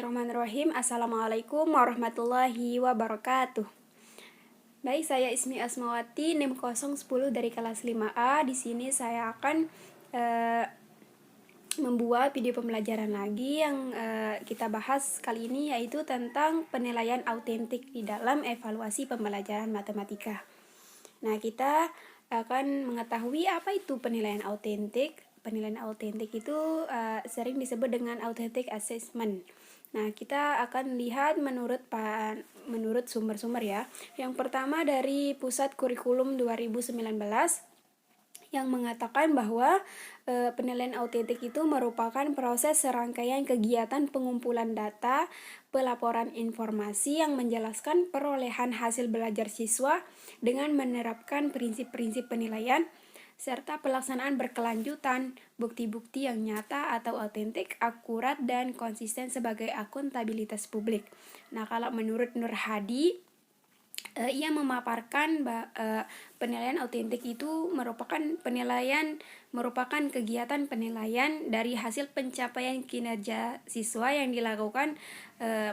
Bismillahirrahmanirrahim. Assalamualaikum warahmatullahi wabarakatuh. Baik, saya Ismi Asmawati, NIM 010 dari kelas 5A. Di sini saya akan membuat video pembelajaran lagi yang kita bahas kali ini, yaitu tentang penilaian autentik di dalam evaluasi pembelajaran matematika. Nah, kita akan mengetahui apa itu penilaian autentik. Penilaian autentik itu sering disebut dengan authentic assessment. Nah, kita akan lihat menurut sumber-sumber ya. Yang pertama dari Pusat Kurikulum 2019 yang mengatakan bahwa penilaian autentik itu merupakan proses serangkaian kegiatan pengumpulan data, pelaporan informasi yang menjelaskan perolehan hasil belajar siswa dengan menerapkan prinsip-prinsip penilaian serta pelaksanaan berkelanjutan, bukti-bukti yang nyata atau autentik, akurat, dan konsisten sebagai akuntabilitas publik. Nah, kalau menurut Nur Hadi, ia memaparkan penilaian autentik itu merupakan kegiatan penilaian dari hasil pencapaian kinerja siswa yang dilakukan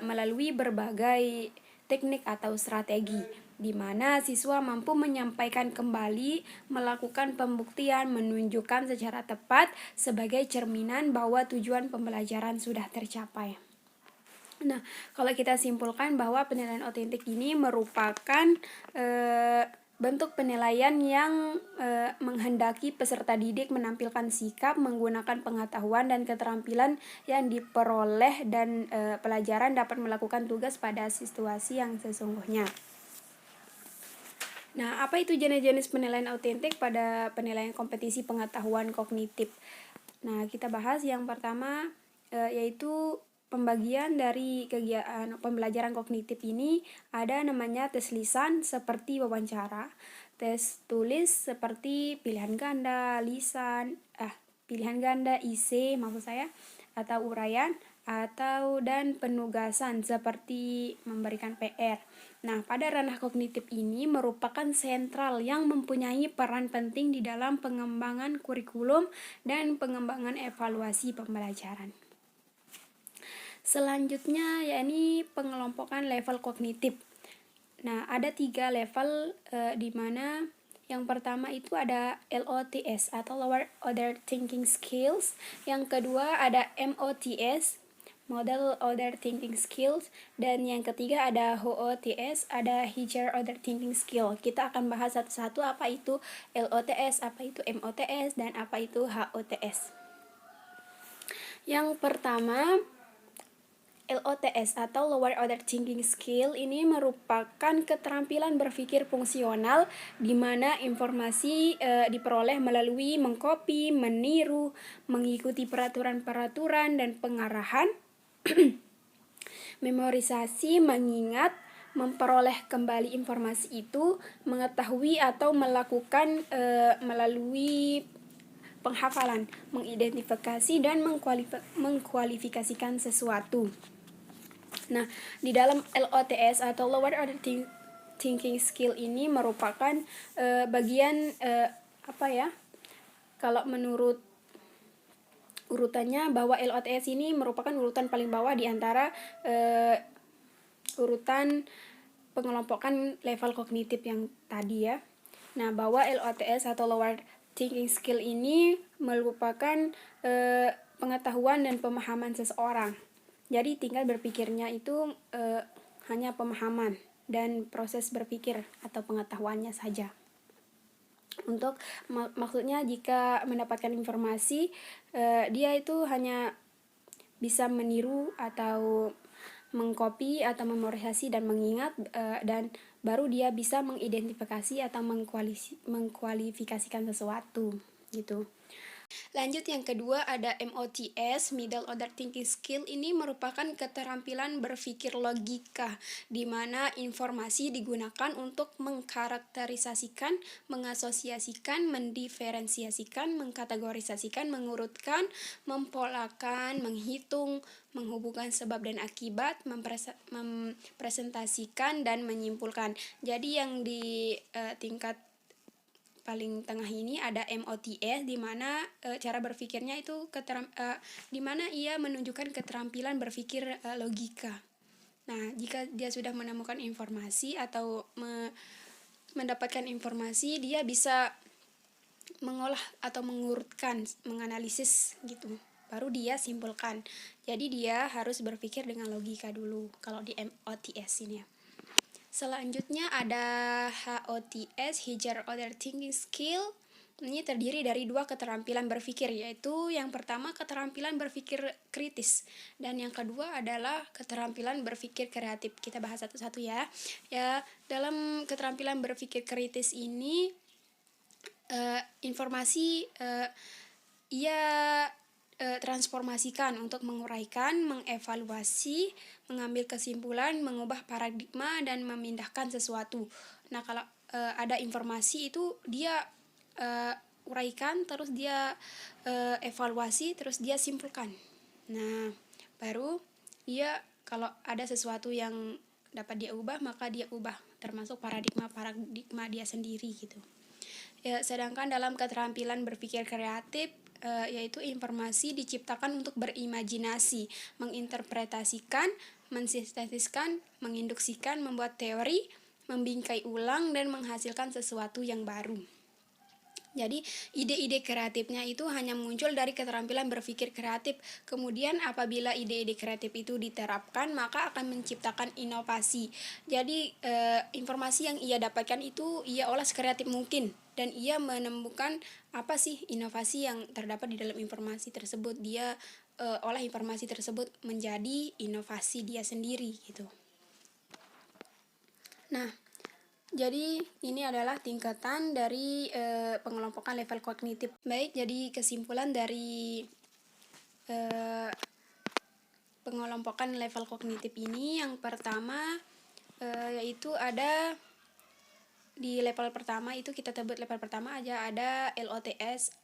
melalui berbagai teknik atau strategi, di mana siswa mampu menyampaikan kembali, melakukan pembuktian, menunjukkan secara tepat sebagai cerminan bahwa tujuan pembelajaran sudah tercapai. Nah, kalau kita simpulkan bahwa penilaian autentik ini merupakan bentuk penilaian yang menghendaki peserta didik menampilkan sikap, menggunakan pengetahuan dan keterampilan yang diperoleh dan pelajaran dapat melakukan tugas pada situasi yang sesungguhnya. Nah, apa itu jenis-jenis penilaian autentik pada penilaian kompetisi pengetahuan kognitif? Nah, kita bahas yang pertama yaitu pembagian dari kegiatan pembelajaran kognitif ini ada namanya tes lisan seperti wawancara, tes tulis seperti pilihan ganda, IC maksud saya, atau uraian, dan penugasan seperti memberikan PR. Nah, pada ranah kognitif ini merupakan sentral yang mempunyai peran penting di dalam pengembangan kurikulum dan pengembangan evaluasi pembelajaran. Selanjutnya yakni pengelompokan level kognitif. Nah, ada 3 level di mana yang pertama itu ada LOTS atau Lower Order Thinking Skills, yang kedua ada MOTS, Model Order Thinking Skills, dan yang ketiga ada HOTS, ada Higher Order Thinking Skill. Kita akan bahas satu-satu apa itu LOTS, apa itu MOTS, dan apa itu HOTS. Yang pertama, LOTS atau Lower Order Thinking Skill ini merupakan keterampilan berpikir fungsional di mana informasi diperoleh melalui mengcopy, meniru, mengikuti peraturan-peraturan dan pengarahan, memorisasi, mengingat, memperoleh kembali informasi itu, mengetahui atau melakukan melalui penghafalan, mengidentifikasi dan mengkualifikasikan sesuatu. Nah, di dalam LOTS atau Lower Order Thinking Skill ini merupakan bagian kalau menurut urutannya bahwa LOTS ini merupakan urutan paling bawah di antara urutan pengelompokan level kognitif yang tadi ya. Nah, bahwa LOTS atau Lower Thinking Skill ini merupakan pengetahuan dan pemahaman seseorang. Jadi tinggal berpikirnya itu hanya pemahaman dan proses berpikir atau pengetahuannya saja. Maksudnya jika mendapatkan informasi, dia itu hanya bisa meniru atau mengcopy atau memorisasi dan mengingat, dan baru dia bisa mengidentifikasi atau mengkualifikasikan sesuatu gitu. Lanjut, yang kedua ada MOTS, Middle Order Thinking Skill. Ini merupakan keterampilan berpikir logika, di mana informasi digunakan untuk mengkarakterisasikan, mengasosiasikan, mendiferensiasikan, mengkategorisasikan, mengurutkan, mempolakan, menghitung, menghubungkan sebab dan akibat, mempresentasikan, dan menyimpulkan. Jadi yang di tingkat paling tengah ini ada MOTS, di mana cara berpikirnya itu di mana ia menunjukkan keterampilan berpikir logika. Nah, jika dia sudah menemukan informasi atau mendapatkan informasi, dia bisa mengolah atau mengurutkan, menganalisis gitu. Baru dia simpulkan. Jadi dia harus berpikir dengan logika dulu kalau di MOTS ini ya. Selanjutnya ada HOTS, Higher Order Thinking Skill. Ini terdiri dari 2 keterampilan berpikir, yaitu yang pertama keterampilan berpikir kritis dan yang kedua adalah keterampilan berpikir kreatif. Kita bahas satu-satu ya. Ya, dalam keterampilan berpikir kritis ini informasi ia transformasikan untuk menguraikan, mengevaluasi, mengambil kesimpulan, mengubah paradigma, dan memindahkan sesuatu. Nah, kalau ada informasi itu dia uraikan, terus dia evaluasi, terus dia simpulkan. Nah, baru dia kalau ada sesuatu yang dapat dia ubah, maka dia ubah, termasuk paradigma dia sendiri gitu. Ya, sedangkan dalam keterampilan berpikir kreatif yaitu informasi diciptakan untuk berimajinasi, menginterpretasikan, mensintetiskan, menginduksikan, membuat teori, membingkai ulang, dan menghasilkan sesuatu yang baru. Jadi ide-ide kreatifnya itu hanya muncul dari keterampilan berpikir kreatif. Kemudian apabila ide-ide kreatif itu diterapkan, maka akan menciptakan inovasi. Jadi informasi yang ia dapatkan itu ia olah sekreatif mungkin, dan ia menemukan apa sih inovasi yang terdapat di dalam informasi tersebut. Dia olah informasi tersebut menjadi inovasi dia sendiri gitu. Nah, jadi ini adalah tingkatan dari pengelompokan level kognitif. Baik, jadi kesimpulan dari pengelompokan level kognitif ini, yang pertama yaitu ada di level pertama itu kita sebut level pertama aja, ada LOTS.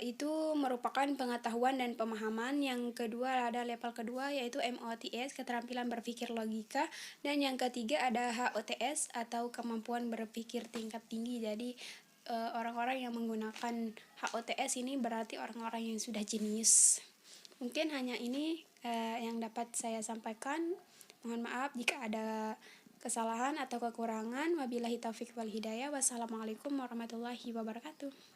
Itu merupakan pengetahuan dan pemahaman. Yang kedua ada level kedua yaitu MOTS, keterampilan berpikir logika, dan yang ketiga ada HOTS atau kemampuan berpikir tingkat tinggi. Jadi orang-orang yang menggunakan HOTS ini berarti orang-orang yang sudah jenius. Mungkin hanya ini yang dapat saya sampaikan. Mohon maaf jika ada kesalahan atau kekurangan. Wabillahi taufiq wal hidayah. Wassalamualaikum warahmatullahi wabarakatuh.